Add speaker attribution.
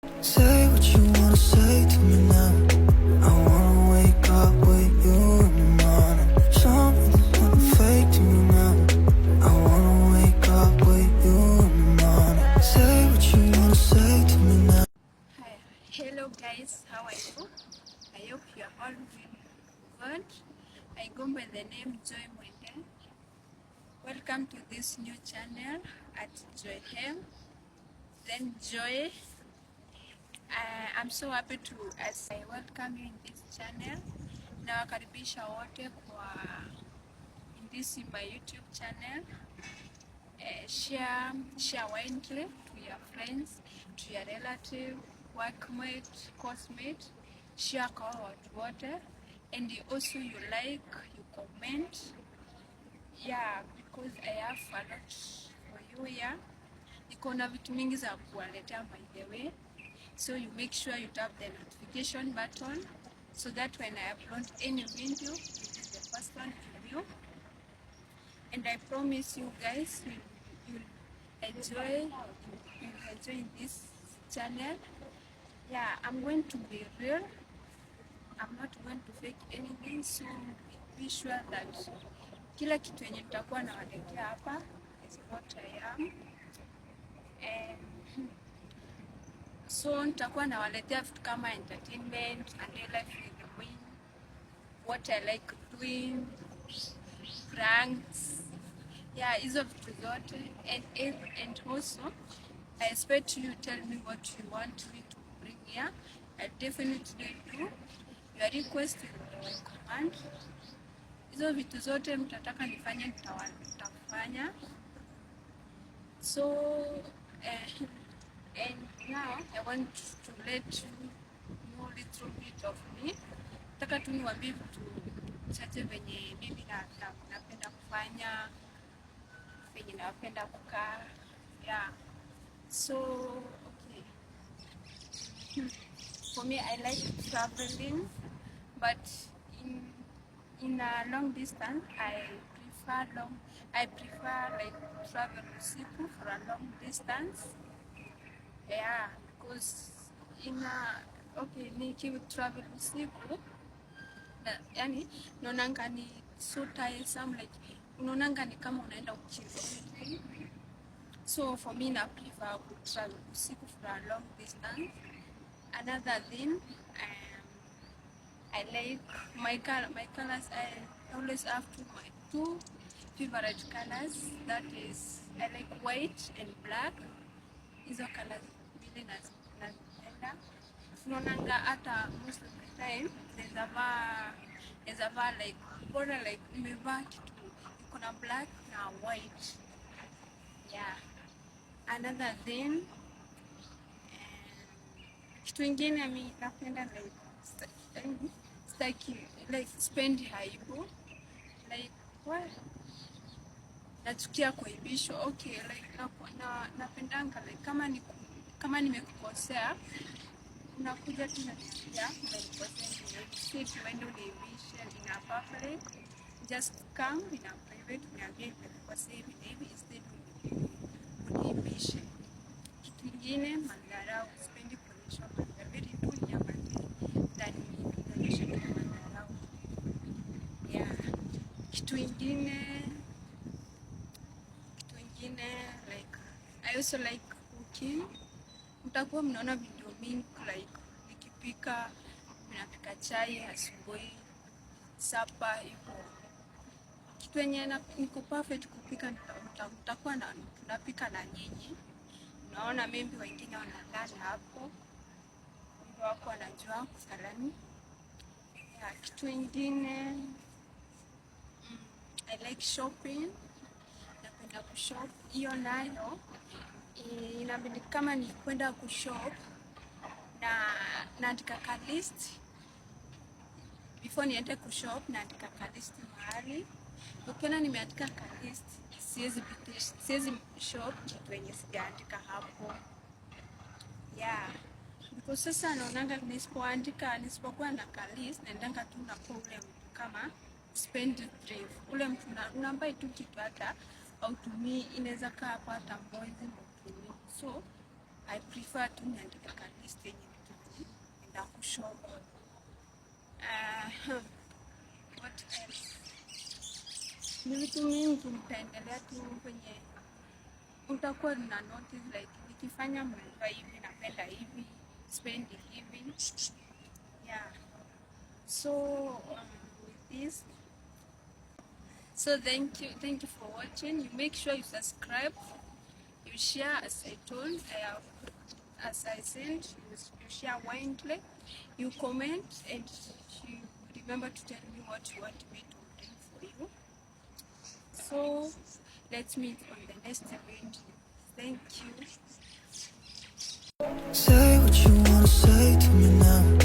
Speaker 1: Say what you wanna say to me now. I wanna wake up with you in the morning. Show me there's nothing fake to me now. I wanna wake up with you in the morning. Say what you wanna say to me now.
Speaker 2: Hi, hello guys, how are you? I hope you are all doing good. I go by the name Joy Mwende. Welcome to this new channel at Joy Hem. Then Joy, I'm so happy to as I welcome you in this channel. Nawakaribisha wote kwa in this my YouTube channel. Share widely to your friends, to your relative, workmate, coursemate. Share kwa watu wote, and also you like, you comment. Yeah, because I have a lot for you here. Niko na vitu mingi za kuwaletea by the way, so you make sure you tap the notification button so that when I upload any video, it is the first one to you. And I promise you guys, you'll enjoy this channel. Yeah, I'm going to be real. I'm not going to fake anything, so be sure that kila kitu yenye nitakuwa nawaletea hapa is what I am. And so nitakuwa nawaletea vitu kama entertainment and life with me, what I like doing, pranks. Yeah, hizo vitu zote, and also I expect you tell me what you want me to bring here. I definitely do. Your request will command. Hizo vitu zote mtataka nifanye nitafanya. So and now I want to let you know a little bit of me. Nataka tu niwaambie vitu chache venye mimi napenda kufanya, venye napenda kukaa. Yeah. So okay. For me, I like traveling, but in a long distance, I prefer like travel usiku for a long distance. Yeah, because niki travel usiku, yani naonanga ni so tiresome, like unaonanga ni kama unaenda ukimbia. So for me, I prefer to travel usiku for a long distance. Another thing, I like my colors. I always have my two favorite colors. That is, I like white and black. Hizo colors really nazipenda. Tunaonanga hata most of the time there's a like border like nimevaa kitu iko na black na white. Yeah. Another thing, kitu ingine mimi napenda like like spend haibu, like what nachukia kuibishwa. Okay, like napendanga like kama nimekukosea unakuja tu unaniambia nimekukosea, si tuende uniibishe in a public. Just come in a private uniambie nimekukosea hivi na hivi instead uniibishe. Kitu ingine, madharau. Sipendi kuonyesha madharau. Very good ya ndani kuonyesha madharau. Yeah. Kitu ingine like I also like cooking. Mtakuwa mnaona video mingi like nikipika, ninapika chai asubuhi, sapa hivyo. Kitu yenye niko perfect kupika, mtakuwa tunapika na nyinyi. Naona maybe wengine wanalala hapo, ndio wako wanajua kusalani. Yeah, kitu ingine, I like shopping. Napenda kushop. Hiyo nayo inabidi kama ni kwenda kushop naandika ka list before niende kushop, naandika ka list mahali. Ukiona nimeandika ka list, siwezi shop kitu yenye sijaandika hapo. Yeah, because sasa naonanga nisipokuwa na ka list naendanga tu na problem kama spend thrift. Ule mtu unambai tu kitu hata autumii, inaweza kaa hapa hata mwezi mtumii. So I prefer to niandike ka list October. What else? Ni vitu mingi mtaendelea tu kwenye utakuwa na notice like nikifanya mnajua hivi, napenda hivi, spendi hivi. Yeah. So with this, so thank you for watching. You make sure you subscribe, you share, as I told, as I said, you share widely, you comment, and you remember to tell me what you want me to do for you. So let's meet on the next video. Thank you.
Speaker 1: Say what you wanna say to me now.